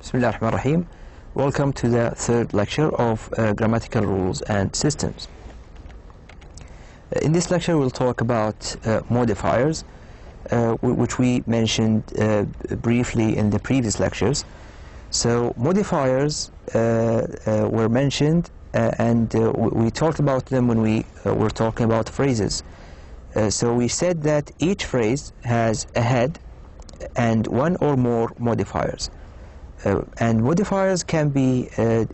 Bismillahirrahmanirrahim. Welcome to the third lecture of grammatical rules and systems. In this lecture we'll talk about modifiers, which we mentioned briefly in the previous lectures. So modifiers were mentioned and we talked about them when we were talking about phrases. So we said that each phrase has a head and one or more modifiers. And modifiers can be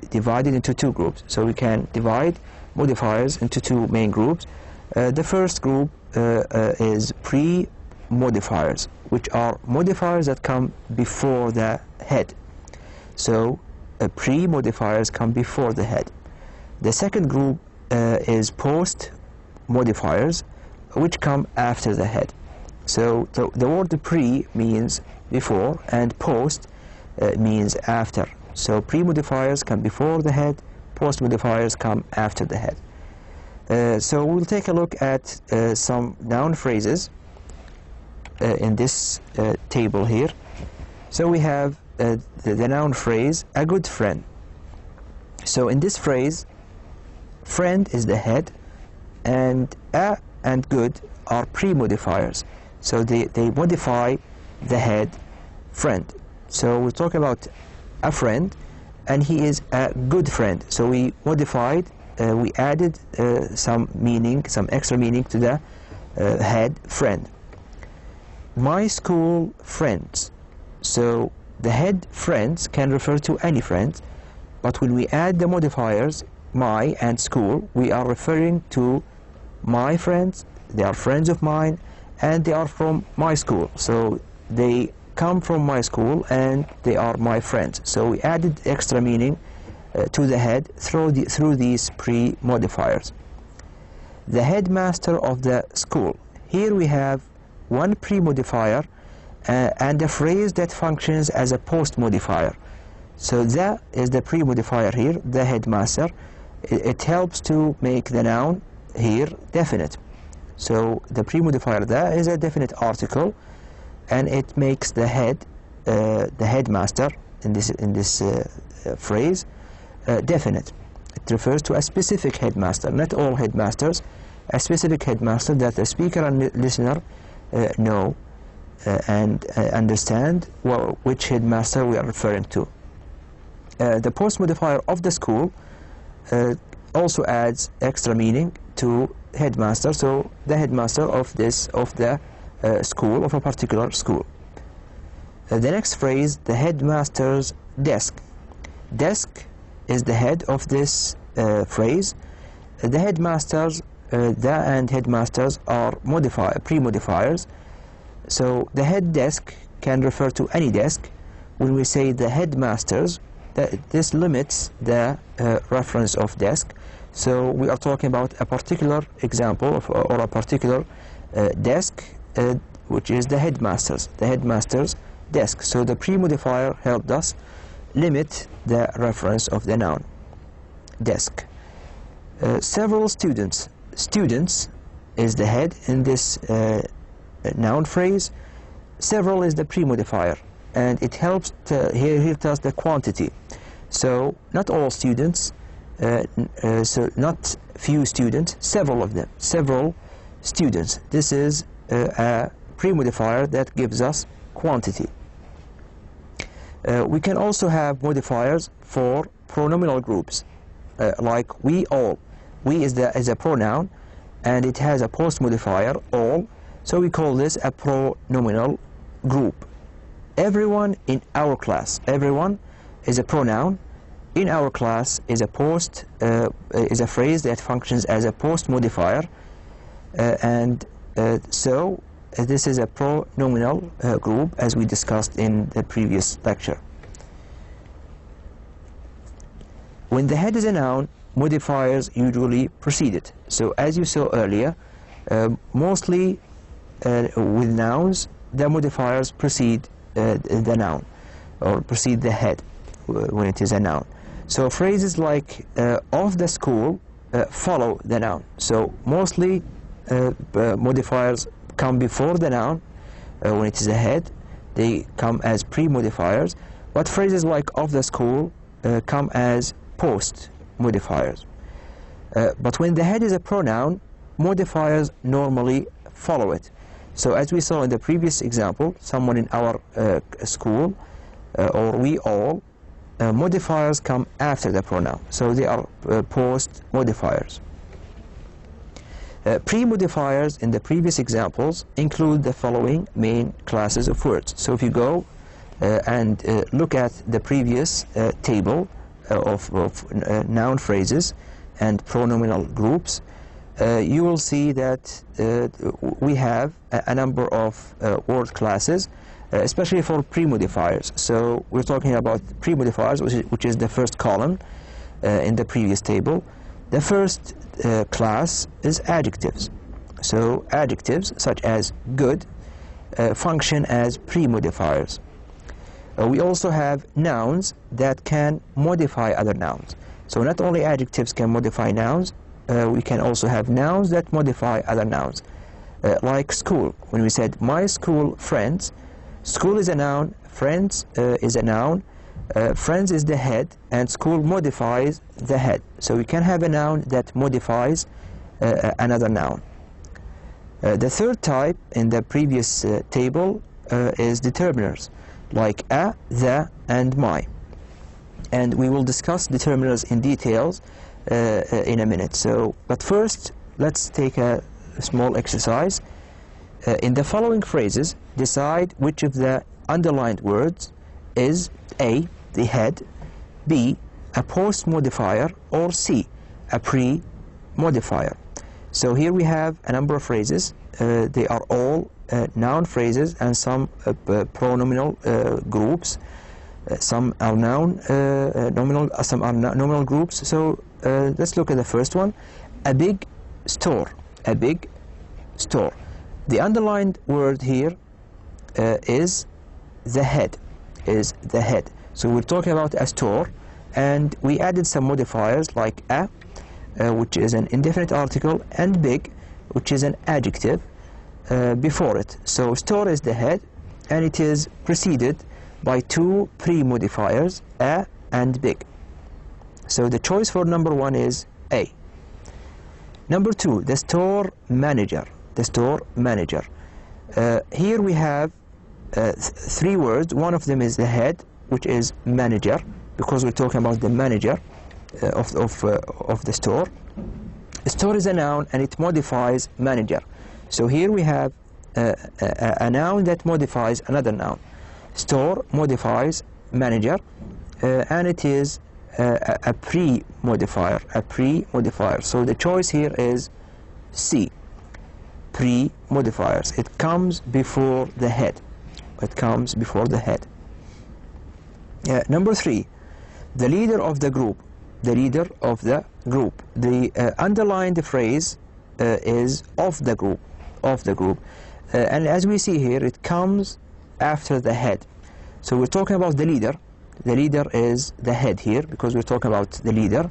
divided into two groups. So we can divide modifiers into two main groups. The first group is pre-modifiers, which are modifiers that come before the head. So pre-modifiers come before the head. The second group is post-modifiers, which come after the head. So the word pre means before and post means after. So pre-modifiers come before the head, post-modifiers come after the head. So we'll take a look at some noun phrases in this table here. So we have the noun phrase, a good friend. So in this phrase, friend is the head and a and good are pre-modifiers. So they modify the head friend. So we're talking about a friend, and he is a good friend. So we modified, we added some meaning, some extra meaning to the head friend. My school friends. So the head friends can refer to any friends, but when we add the modifiers, my and school, we are referring to my friends, they are friends of mine, and they are from my school. So they come from my school and they are my friends. So we added extra meaning to the head through these pre-modifiers. The headmaster of the school. Here we have one pre-modifier and a phrase that functions as a post-modifier. So that is the pre-modifier here, the headmaster. It helps to make the noun here definite. So the pre-modifier there is a definite article, and it makes the head, the headmaster in this phrase, definite. It refers to a specific headmaster, not all headmasters, a specific headmaster that the speaker and listener know and understand which headmaster we are referring to. The post-modifier of the school also adds extra meaning to headmaster, so the headmaster of the school, of a particular school. The next phrase, the headmaster's desk. Desk is the head of this phrase. The headmasters, the and headmasters are pre-modifiers. So the head desk can refer to any desk. When we say the headmasters, this limits the reference of desk. So we are talking about a particular example or a particular desk, which is the headmaster's desk. So the pre-modifier helped us limit the reference of the noun, desk. Several students. Students is the head in this noun phrase. Several is the pre-modifier, and it helps here tells the quantity. So not all students, so not few students, several of them, several students. This is a pre-modifier that gives us quantity. We can also have modifiers for pronominal groups, like we, all. We is a pronoun, and it has a post-modifier, all, so we call this a pronominal group. Everyone in our class. Everyone is a pronoun. In our class is a phrase that functions as a post-modifier, so this is a pronominal group, as we discussed in the previous lecture. When the head is a noun, modifiers usually precede it. So as you saw earlier, mostly with nouns, the modifiers precede the noun, or precede the head when it is a noun. So phrases like of the school follow the noun. So mostly modifiers come before the noun when it is a head. They come as pre-modifiers, But phrases like of the school come as post modifiers. But when the head is a pronoun, modifiers normally follow it. So as we saw in the previous example, someone in our school or we all, modifiers come after the pronoun. So they are post modifiers. Pre-modifiers in the previous examples include the following main classes of words. So if you go and look at the previous table of noun phrases and pronominal groups, you will see that we have a number of word classes, especially for pre-modifiers. So we're talking about pre-modifiers, which is the first column in the previous table. The first class is adjectives. So adjectives such as good function as pre-modifiers. We also have nouns that can modify other nouns. So not only adjectives can modify nouns, we can also have nouns that modify other nouns. Like school. When we said my school friends, school is a noun, friends is a noun, friends is the head, and school modifies the head. So we can have a noun that modifies another noun. The third type in the previous table is determiners, like a, the, and my. And we will discuss determiners in details in a minute. But first, let's take a small exercise. In the following phrases, decide which of the underlined words is A, the head, B, a post modifier, or C, a pre-modifier. So here we have a number of phrases. They are all noun phrases and some pronominal groups. Some are nominal, some are nominal groups. So let's look at the first one. A big store. A big store. The underlined word here is the head. Is the head. So we're talking about a store, and we added some modifiers like a, which is an indefinite article, and big, which is an adjective before it. So store is the head, and it is preceded by two pre-modifiers, a and big. So the choice for number one is A. Number two, the store manager. The store manager. Here we have three words. One of them is the head, which is manager, because we're talking about the manager of the store. Store is a noun, and it modifies manager. So here we have a noun that modifies another noun. Store modifies manager, and it is a pre-modifier. A pre-modifier. So the choice here is C. Pre-modifiers. It comes before the head. It comes before the head. Number three, the leader of the group. The leader of the group. The underlined phrase is of the group. Of the group. And as we see here, it comes after the head. So we're talking about the leader. The leader is the head here, because we're talking about the leader.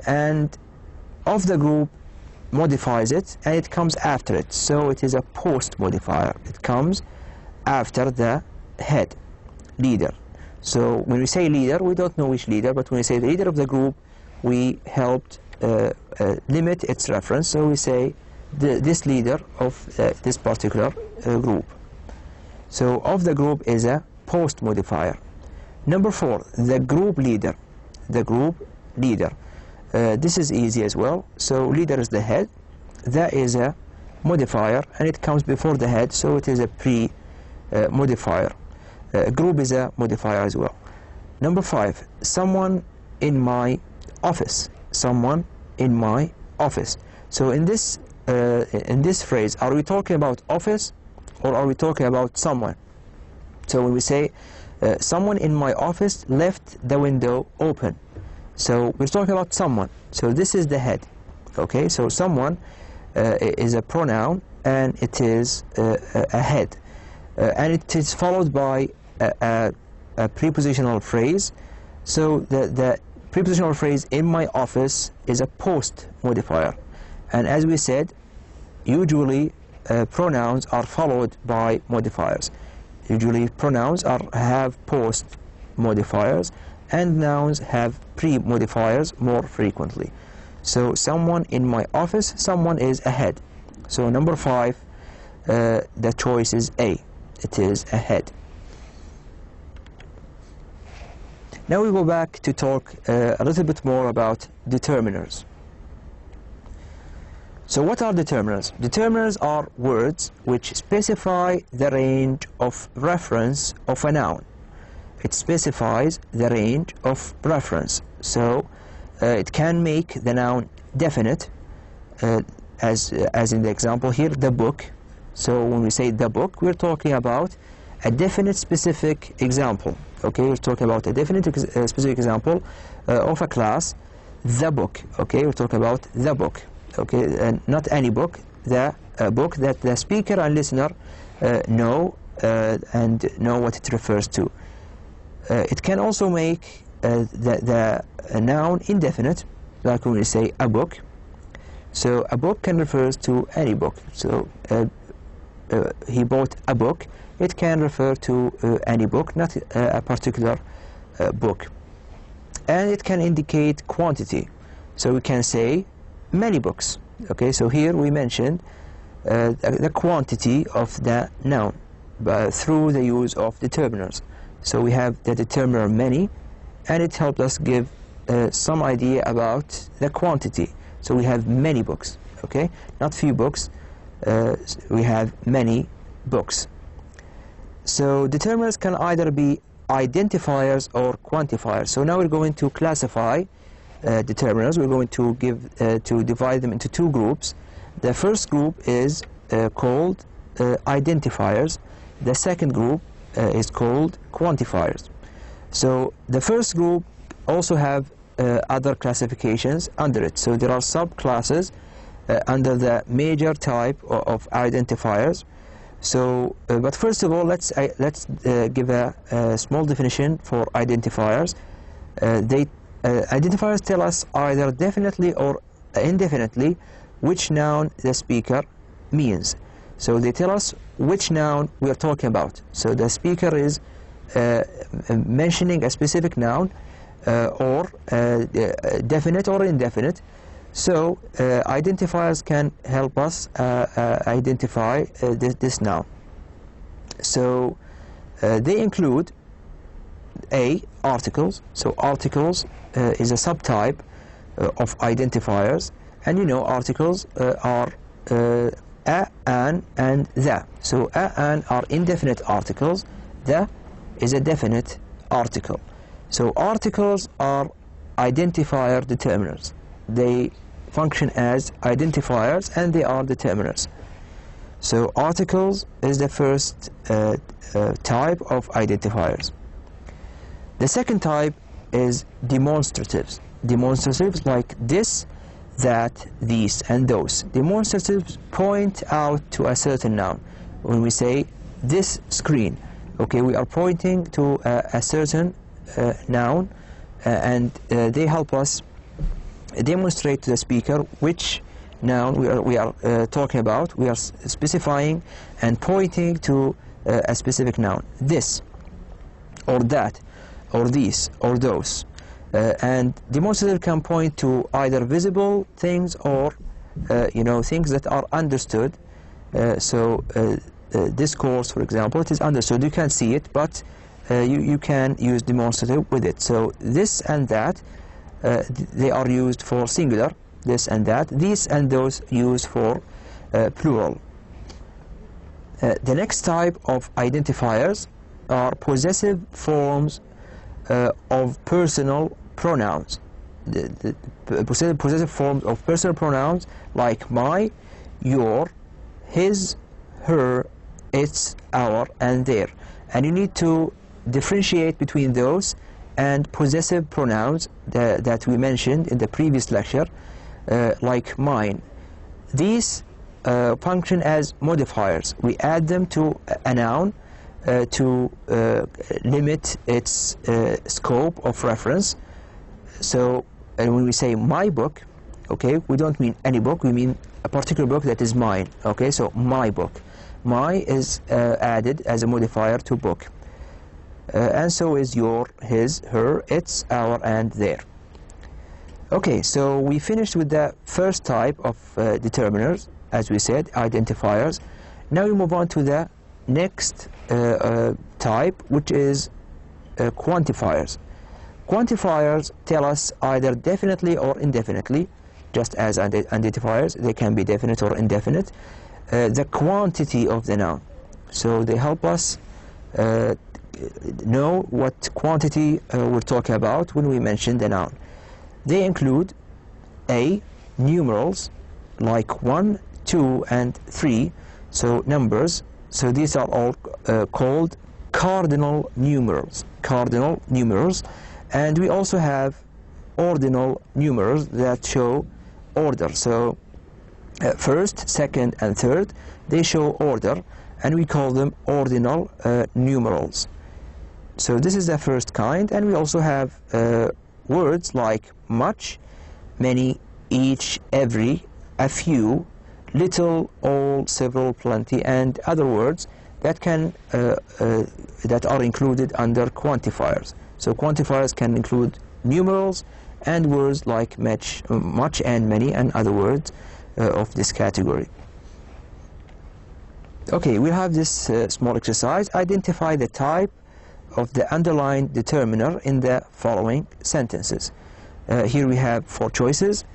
And of the group modifies it, and it comes after it. So it is a post modifier. It comes after the head, leader. So when we say leader, we don't know which leader, but when we say the leader of the group, we helped limit its reference. So we say this leader of this particular group. So of the group is a post modifier. Number four, the group leader. The group leader. This is easy as well. So leader is the head. That is a modifier, and it comes before the head, so it is a pre-modifier. Group is a modifier as well. Number five, someone in my office. Someone in my office. So in this phrase, are we talking about office, or are we talking about someone? So when we say someone in my office left the window open, so we're talking about someone. So this is the head. Okay, so someone is a pronoun, and it is a head, and it is followed by a prepositional phrase. So the prepositional phrase in my office is a post modifier, and as we said, usually pronouns are followed by modifiers. Usually pronouns have post modifiers, and nouns have pre-modifiers more frequently. So someone in my office, someone is ahead. So number 5, the choice is A. It is ahead. Now we go back to talk a little bit more about determiners. So what are determiners? Determiners are words which specify the range of reference of a noun. It specifies the range of reference. So it can make the noun definite, as in the example here, the book. So when we say the book, we're talking about a definite specific example. Okay, we're talking about a definite specific example of a class, the book. Okay, we're talking about the book. Okay, and not any book, the book that the speaker and listener know and know what it refers to. It can also make the noun indefinite, like when we say a book. So a book can refer to any book. So he bought a book. It can refer to any book, not a particular book. And it can indicate quantity. So we can say many books. Okay, so here we mentioned the quantity of the noun through the use of determiners. So we have the determiner many, and it helps us give some idea about the quantity. So we have many books, okay, not few books, we have many books. So determiners can either be identifiers or quantifiers. So now we're going to classify determiners. We're going to divide them into two groups. The first group is called identifiers. The second group is called quantifiers. So the first group also have other classifications under it. So there are subclasses under the major type of identifiers. So, but first of all, let's give a small definition for identifiers. Identifiers tell us either definitely or indefinitely which noun the speaker means. So they tell us which noun we are talking about. So the speaker is mentioning a specific noun, or definite or indefinite. So identifiers can help us identify this noun. So they include A, articles. So articles is a subtype of identifiers, and you know articles are a, an, and the. So a, an are indefinite articles. The is a definite article. So articles are identifier determiners. They function as identifiers and they are determiners. So articles is the first type of identifiers. The second type is demonstratives. Demonstratives like this, that, these, and those. Demonstratives point out to a certain noun. When we say this screen, okay, we are pointing to a certain noun, and they help us demonstrate to the speaker which noun we are talking about. We are specifying and pointing to a specific noun. This, or that, or these, or those. And demonstrative can point to either visible things or things that are understood. This course, for example, it is understood. You can see it, but you can use demonstrative with it. So this and that, they are used for singular, this and that. These and those used for plural. The next type of identifiers are possessive forms of personal pronouns. The possessive forms of personal pronouns like my, your, his, her, its, our, and their. And you need to differentiate between those and possessive pronouns that we mentioned in the previous lecture, like mine. These function as modifiers. We add them to a noun to limit its scope of reference. So when we say my book, okay, we don't mean any book, we mean a particular book that is mine. Okay, so my book. My is added as a modifier to book. and so is your, his, her, its, our, and their. Okay, so we finished with the first type of determiners, as we said, identifiers. Now we move on to the next type, which is quantifiers. Quantifiers tell us either definitely or indefinitely, just as identifiers, they can be definite or indefinite, the quantity of the noun. So they help us know what quantity we're talking about when we mention the noun. They include A, numerals like 1, 2, and 3, so numbers. So these are all called cardinal numerals. Cardinal numerals. And we also have ordinal numerals that show order. So first, second, and third, they show order, and we call them ordinal numerals. So this is the first kind, and we also have words like much, many, each, every, a few, little, all, several, plenty, and other words that can that are included under quantifiers. So quantifiers can include numerals and words like much and many, and other words of this category. Okay, we have this small exercise. Identify the type of the underlined determiner in the following sentences. Here we have 4 choices.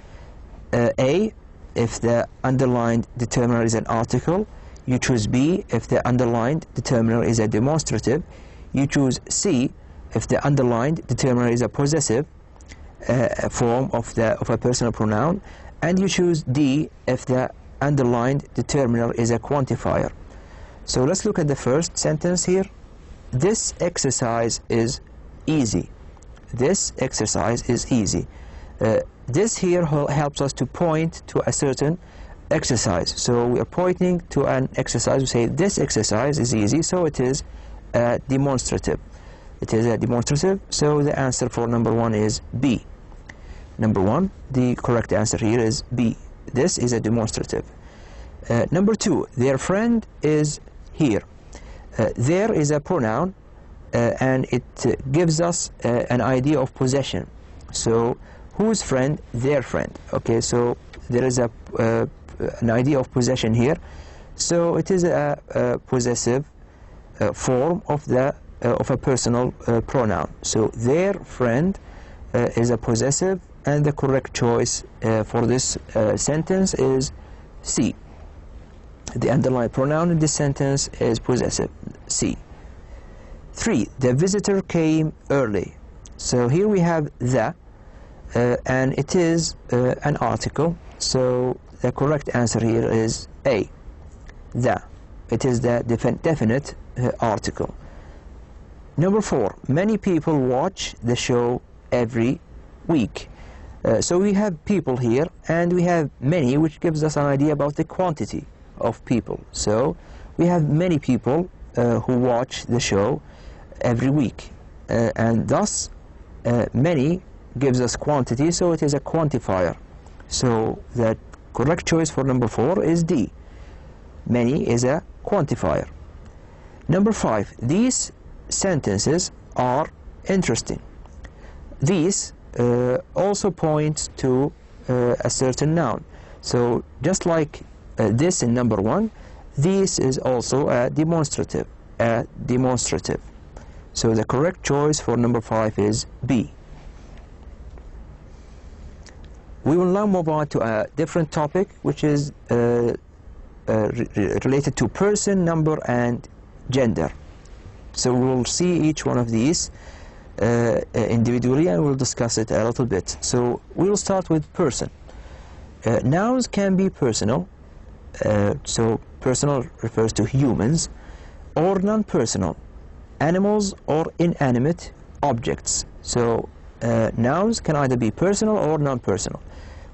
A, if the underlined determiner is an article. You choose B if the underlined determiner is a demonstrative. You choose C if the underlined determiner is a possessive form of a personal pronoun. And you choose D if the underlined determiner is a quantifier. So let's look at the first sentence here. This exercise is easy. This exercise is easy. This here helps us to point to a certain exercise. So we are pointing to an exercise. We say this exercise is easy, so it is a demonstrative. It is a demonstrative, so the answer for number 1 is B. Number 1, the correct answer here is B. This is a demonstrative. Number 2, their friend is here. There is a pronoun, and it gives us an idea of possession. So whose friend? Their friend. Okay, so there is an idea of possession here. So it is a possessive form of a personal pronoun. So their friend is a possessive, and the correct choice for this sentence is C. The underlined pronoun in this sentence is possessive, C. 3, the visitor came early. So here we have the, and it is an article. So the correct answer here is A, the. It is the definite article. Number 4, many people watch the show every week. So we have people here, and we have many, which gives us an idea about the quantity of people. So we have many people who watch the show every week, and thus many gives us quantity, so it is a quantifier. So the correct choice for number 4 is D. Many is a quantifier. Number 5, these sentences are interesting. These also points to a certain noun. So just like this in number 1, this is also a demonstrative. So the correct choice for number 5 is B. We will now move on to a different topic, which is related to person, number, and gender. So we will see each one of these individually, and we'll discuss it a little bit. So we will start with person. Nouns can be personal. So personal refers to humans, or non-personal, animals or inanimate objects. So nouns can either be personal or non-personal.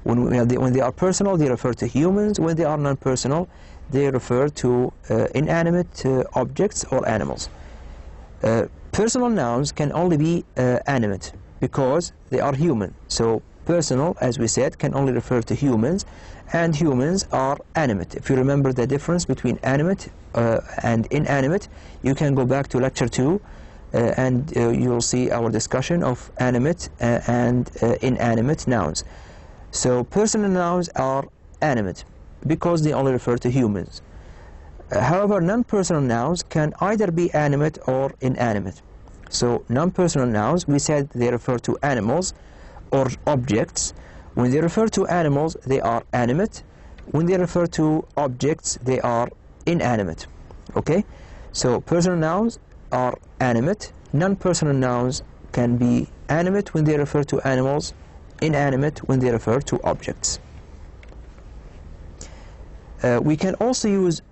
When they are personal, they refer to humans. When they are non-personal, they refer to inanimate objects or animals. Personal nouns can only be animate because they are human. So personal, as we said, can only refer to humans, and humans are animate. If you remember the difference between animate and inanimate, you can go back to lecture 2 and you'll see our discussion of animate and inanimate nouns. So personal nouns are animate because they only refer to humans. However, non-personal nouns can either be animate or inanimate. So non-personal nouns, we said they refer to animals or objects. When they refer to animals, they are animate. When they refer to objects, they are inanimate. Okay? So personal nouns are animate. Non-personal nouns can be animate when they refer to animals, inanimate when they refer to objects. We can also use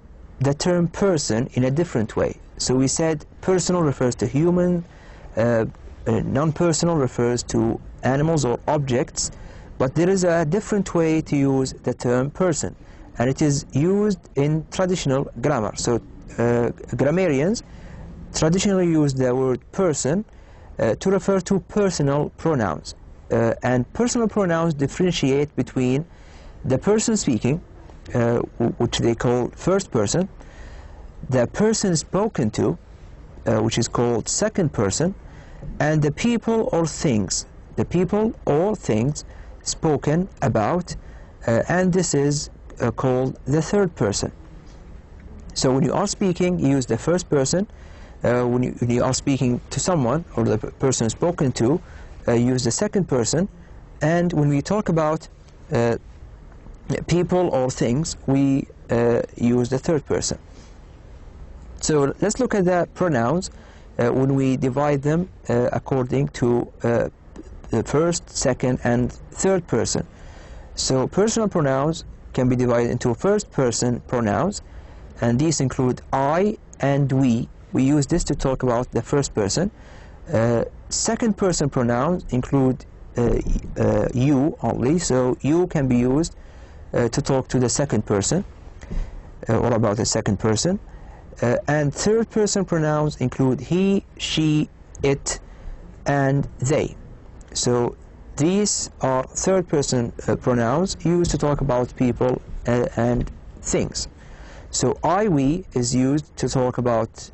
the term person in a different way. So we said personal refers to human, non-personal refers to animals or objects, but there is a different way to use the term person, and it is used in traditional grammar. So grammarians traditionally use the word person to refer to personal pronouns, and personal pronouns differentiate between the person speaking, which they call first person, the person spoken to, which is called second person, and the people or things spoken about, and this is called the third person. So when you are speaking, you use the first person. When you are speaking to someone or the person spoken to, use the second person. And when we talk about people or things, we use the third person. So let's look at the pronouns when we divide them according to the first, second, and third person. So personal pronouns can be divided into first person pronouns, and these include I and we. We use this to talk about the first person. Second person pronouns include you only, so you can be used to talk to the second person or about the second person. And third person pronouns include he, she, it, and they. So these are third person pronouns used to talk about people and things. So I, we is used to talk about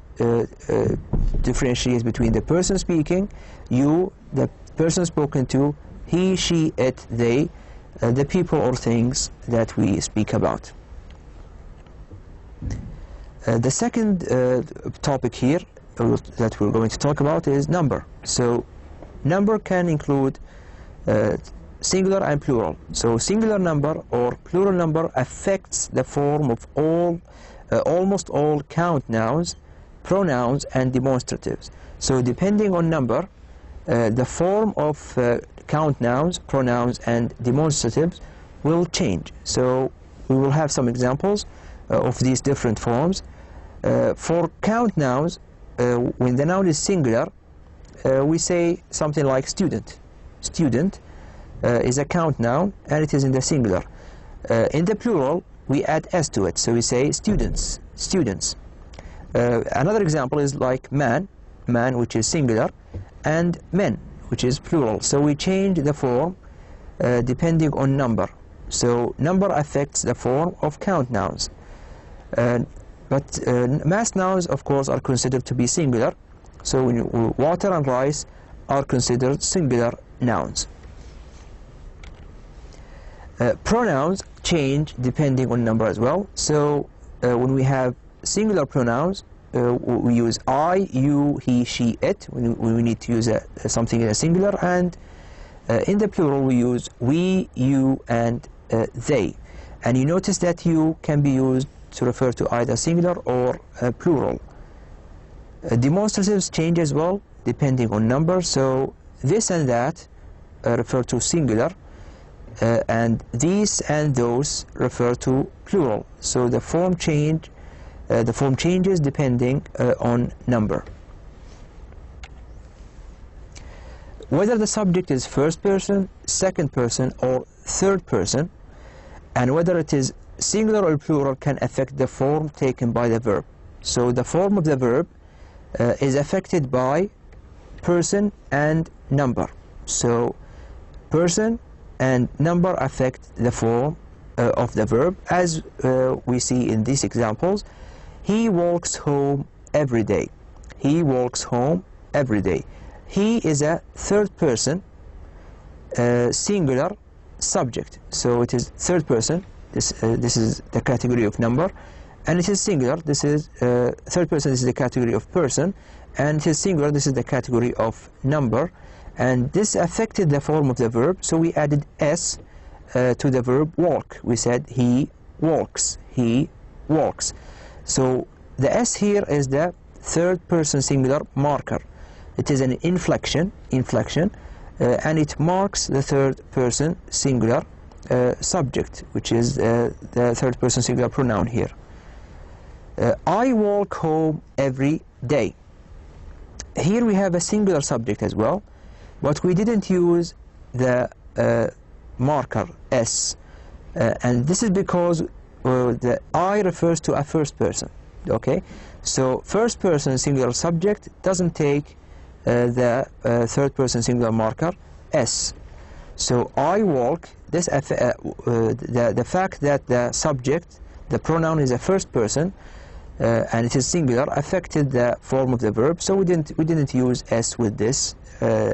differentiate between the person speaking, you, the person spoken to, he, she, it, they, the people or things that we speak about. The second topic here that we're going to talk about is number. So number can include singular and plural. So singular number or plural number affects the form of almost all count nouns, pronouns, and demonstratives. So depending on number, the form of count nouns, pronouns, and demonstratives will change. So we will have some examples of these different forms. For count nouns, when the noun is singular, we say something like student. Student is a count noun, and it is in the singular. In the plural, we add s to it, so we say students, students. Another example is like man, man which is singular, and men which is plural. So we change the form depending on number. So number affects the form of count nouns. But mass nouns, of course, are considered to be singular. So water and rice are considered singular nouns. Pronouns change depending on number as well. So when we have singular pronouns, we use I, you, he, she, it when we need to use something in a singular, and in the plural we use we, you, and they. And you notice that you can be used to refer to either singular or plural. Demonstratives change as well depending on number. So this and that refer to singular, and these and those refer to plural. So the form changes depending on number. Whether the subject is first person, second person, or third person, and whether it is singular or plural can affect the form taken by the verb. So the form of the verb is affected by person and number. So person and number affect the form of the verb, as we see in these examples. He walks home every day. He walks home every day. He is a third person singular subject, so it is third person. This is the category of number, and it is singular. This is third person. This is the category of person, and it is singular. This is the category of number, and this affected the form of the verb. So we added s to the verb walk. We said he walks. He walks. So the s here is the third person singular marker. It is an inflection, and it marks the third person singular subject, which is the third person singular pronoun here. I walk home every day. Here we have a singular subject as well, but we didn't use the marker s, and this is because the I refers to a first person. Okay, so first person singular subject doesn't take the third person singular marker s. So I walk, this the fact that the subject, the pronoun, is a first person and it is singular, affected the form of the verb, so we didn't use s with this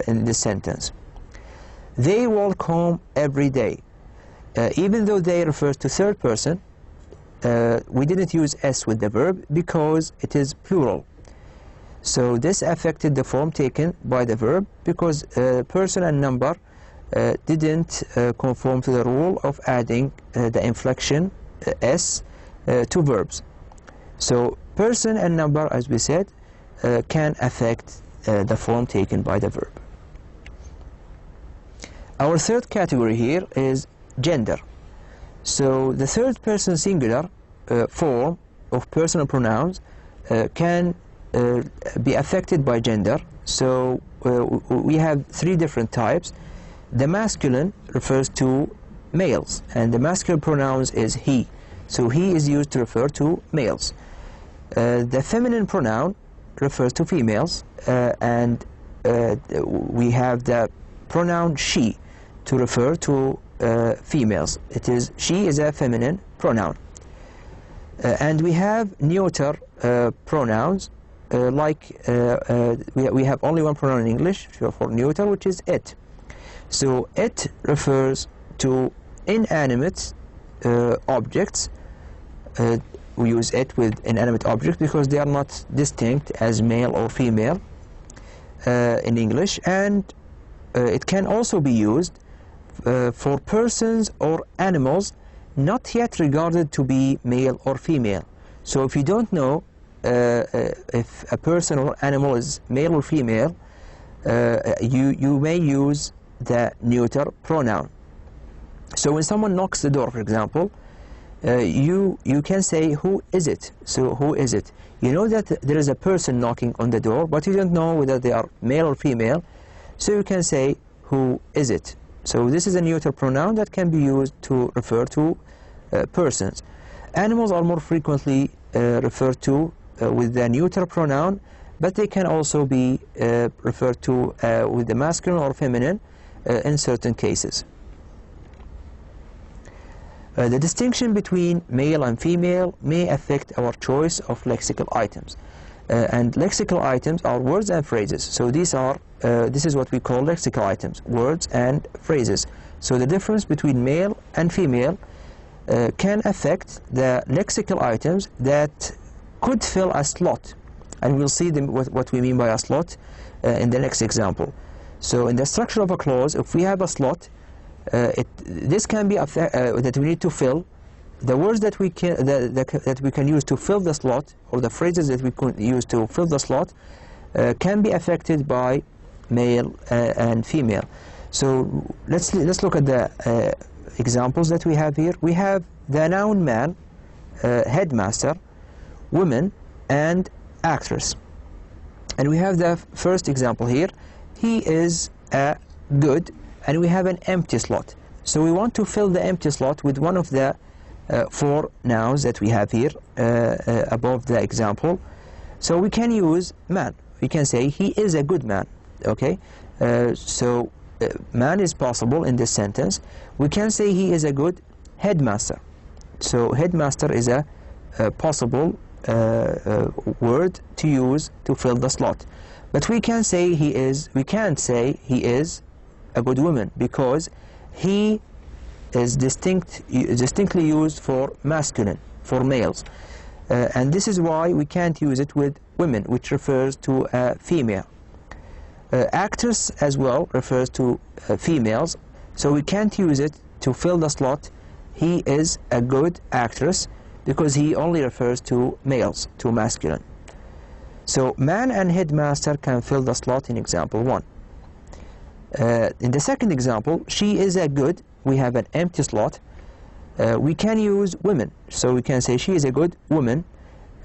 in this sentence. They walk home every day. Even though they refers to third person, we didn't use s with the verb because it is plural. So this affected the form taken by the verb because person and number didn't conform to the rule of adding the inflection s to verbs. So person and number, as we said, can affect the form taken by the verb. Our third category here is gender. So the third person singular form of personal pronouns can be affected by gender. So we have three different types. The masculine refers to males, and the masculine pronouns is he. So he is used to refer to males. The feminine pronoun refers to females, and we have the pronoun she to refer to females. It is she is a feminine pronoun. And we have neuter pronouns, like we have only one pronoun in English for neuter, which is it. So it refers to inanimate objects. We use it with inanimate objects because they are not distinct as male or female in English, and it can also be used for persons or animals not yet regarded to be male or female. So if you don't know if a person or animal is male or female, you may use the neuter pronoun. So when someone knocks the door, for example, you can say, who is it? So who is it? You know that there is a person knocking on the door, but you don't know whether they are male or female, so you can say, who is it? So this is a neuter pronoun that can be used to refer to persons. Animals are more frequently referred to with the neuter pronoun, but they can also be referred to with the masculine or feminine in certain cases. The distinction between male and female may affect our choice of lexical items. And lexical items are words and phrases. So these are, this is what we call lexical items, words and phrases. So the difference between male and female can affect the lexical items that could fill a slot. And we'll see what we mean by a slot in the next example. So in the structure of a clause, if we have a slot, this can be that we need to fill. The words that we can use to fill the slot, or the phrases that we can use to fill the slot, can be affected by male and female. So let's look at the examples that we have here. We have the noun man, headmaster, woman, and actress. And we have the first example here. He is a good, and we have an empty slot. So we want to fill the empty slot with one of the four nouns that we have here above the example. So we can use man. We can say he is a good man. Okay, so man is possible in this sentence. We can say he is a good headmaster. So headmaster is a possible word to use to fill the slot. But we can't say he is a good woman, because he is distinctly used for masculine, for males. And this is why we can't use it with women, which refers to a female. Actress as well refers to females, so we can't use it to fill the slot he is a good actress, because he only refers to males, to masculine. So man and headmaster can fill the slot in example 1. In the second example, she is a good, we have an empty slot. We can use women, so we can say she is a good woman,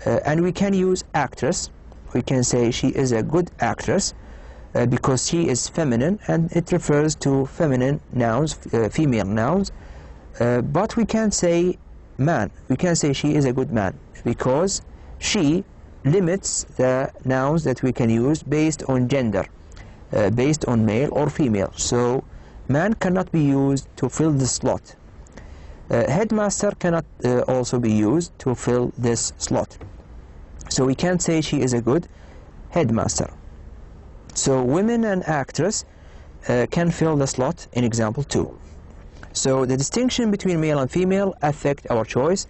and we can use actress. We can say she is a good actress, because she is feminine and it refers to feminine nouns, female nouns. But we can't say man, we can say she is a good man, because she limits the nouns that we can use based on gender, based on male or female. So man cannot be used to fill the slot. Headmaster cannot also be used to fill this slot. So we can't say she is a good headmaster. So women and actress can fill the slot in example 2. So the distinction between male and female affect our choice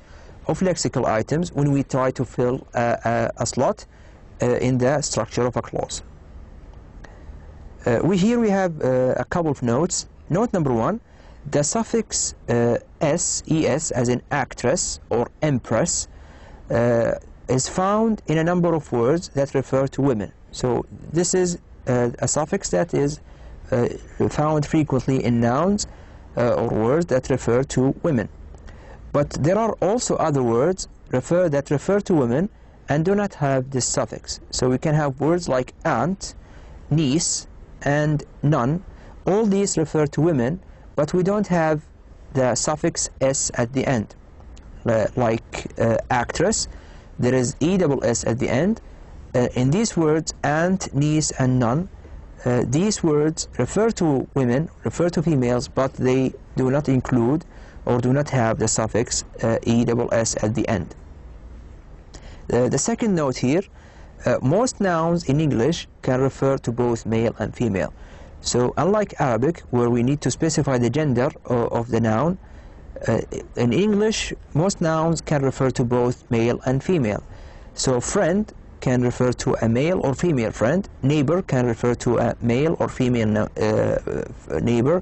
of lexical items when we try to fill a slot in the structure of a clause. Here we have a couple of notes. Note number 1, the suffix es as in actress or empress is found in a number of words that refer to women. So this is a suffix that is found frequently in nouns or words that refer to women. But there are also other words that refer to women and do not have this suffix. So we can have words like aunt, niece, and nun. All these refer to women, but we don't have the suffix s at the end. Like actress, there is ESS at the end. In these words, aunt, niece, and nun, these words refer to women, refer to females, but they do not include or do not have the suffix ESS at the end. The second note here, most nouns in English can refer to both male and female. So unlike Arabic, where we need to specify the gender of the noun, in English most nouns can refer to both male and female. So friend can refer to a male or female friend. Neighbor can refer to a male or female neighbor.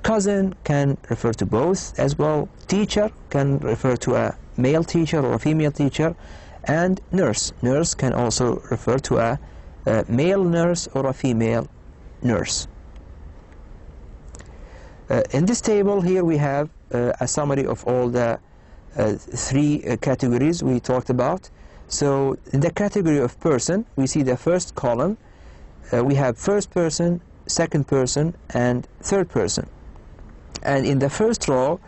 Cousin can refer to both as well. Teacher can refer to a male teacher or a female teacher. And nurse can also refer to a male nurse or a female nurse. In this table here we have a summary of all the three categories we talked about. So in the category of person, we see the first column. We have first person, second person, and third person. And in the first row,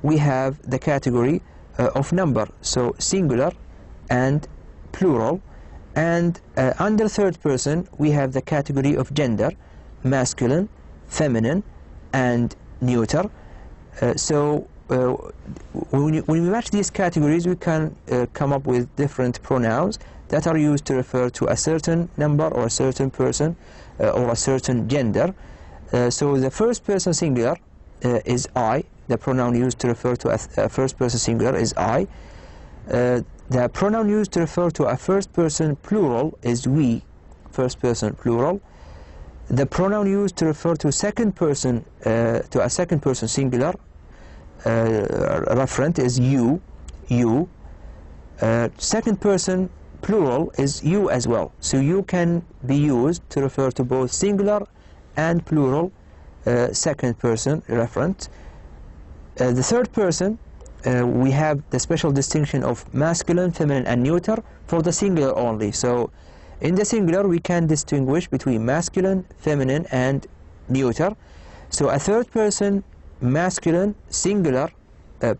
we have the category of number, so singular and plural. And under third person, we have the category of gender, masculine, feminine, and neuter. When we match these categories, we can come up with different pronouns that are used to refer to a certain number or a certain person or a certain gender. So the first person singular is I. The pronoun used to refer to a first person singular is I. The pronoun used to refer to a first person plural is we, first person plural. The pronoun used to refer to second person to a second person singular referent is you. Second person plural is you as well. So you can be used to refer to both singular and plural second person referent. The third person, we have the special distinction of masculine, feminine, and neuter for the singular only. So in the singular we can distinguish between masculine, feminine, and neuter. So a third person masculine singular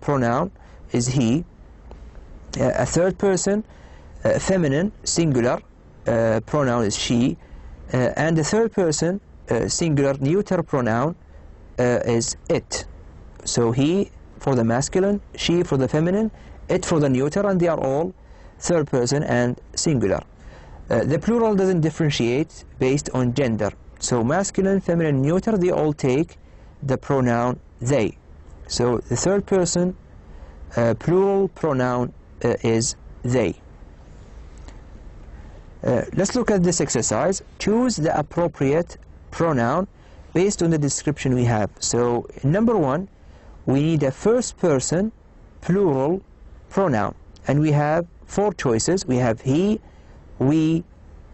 pronoun is he. A third person feminine singular pronoun is she. And the third person singular neuter pronoun is it. So he for the masculine, she for the feminine, it for the neuter, and they are all third person and singular. The plural doesn't differentiate based on gender. So masculine, feminine, neuter, they all take the pronoun they. So the third person plural pronoun is they. Let's look at this exercise. Choose the appropriate pronoun based on the description we have. So number one, we need a first person plural pronoun, and we have four choices. We have he, we,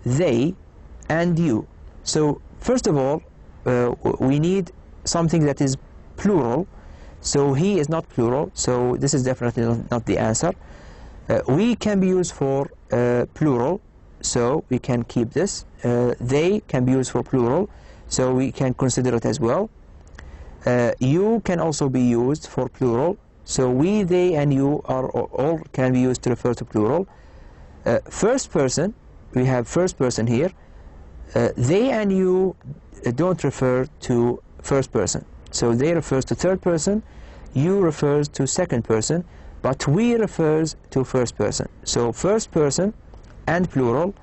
they, and you. So first of all, we need something that is plural. So he is not plural, so this is definitely not the answer. We can be used for plural, so we can keep this. They can be used for plural, so we can consider it as well. You can also be used for plural, so we, they, and you are all can be used to refer to plural. First person, we have first person here. They and you don't refer to first person. So they refers to third person, you refers to second person, but we refers to first person. So first person and plural,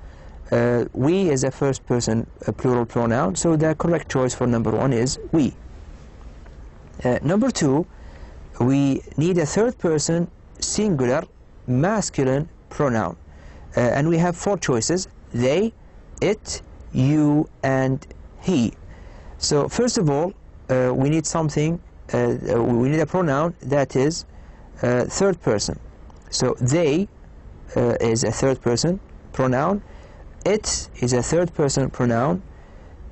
we is a first person plural pronoun, so the correct choice for number one is we. Number two, we need a third person singular masculine pronoun, and we have four choices: they, it, you, and he. So first of all, we need something, we need a pronoun that is third person. So they is a third person pronoun, it is a third person pronoun,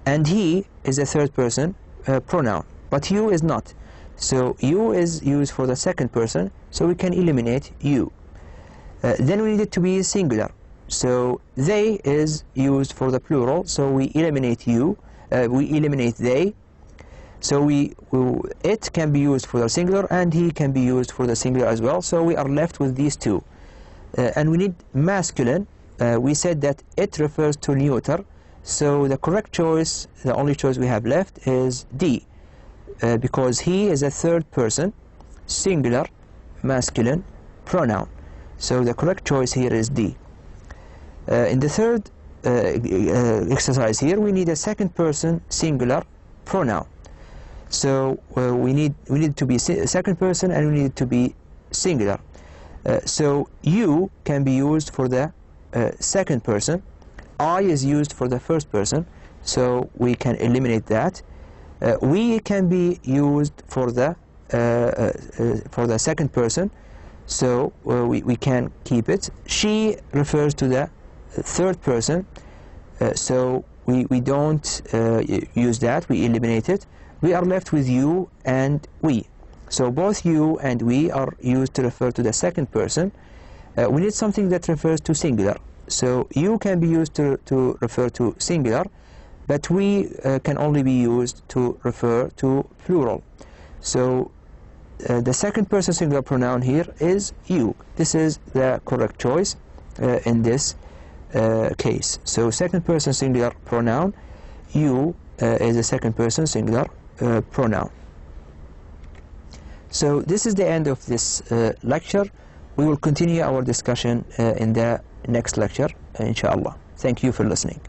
and he is a third person pronoun, but you is not. So you is used for the second person, so we can eliminate you. Then we need it to be singular. So they is used for the plural, so we eliminate you, we eliminate they. So it can be used for the singular, and he can be used for the singular as well, so we are left with these two. And we need masculine. We said that it refers to neuter, so the correct choice, the only choice we have left is D, because he is a third person singular masculine pronoun. So the correct choice here is D. In the third exercise here, we need a second person singular pronoun. So we need to be second person, and we need it to be singular. So you can be used for the second person. I is used for the first person, so we can eliminate that. We can be used for the second person, so we can keep it. She refers to the third person, so we don't use that, we eliminate it. We are left with you and we. So both you and we are used to refer to the second person. We need something that refers to singular. So you can be used to refer to singular, but we can only be used to refer to plural. So the second person singular pronoun here is you. This is the correct choice in this case. So second person singular pronoun, you is a second person singular pronoun. So this is the end of this lecture. We will continue our discussion in the next lecture, inshallah. Thank you for listening.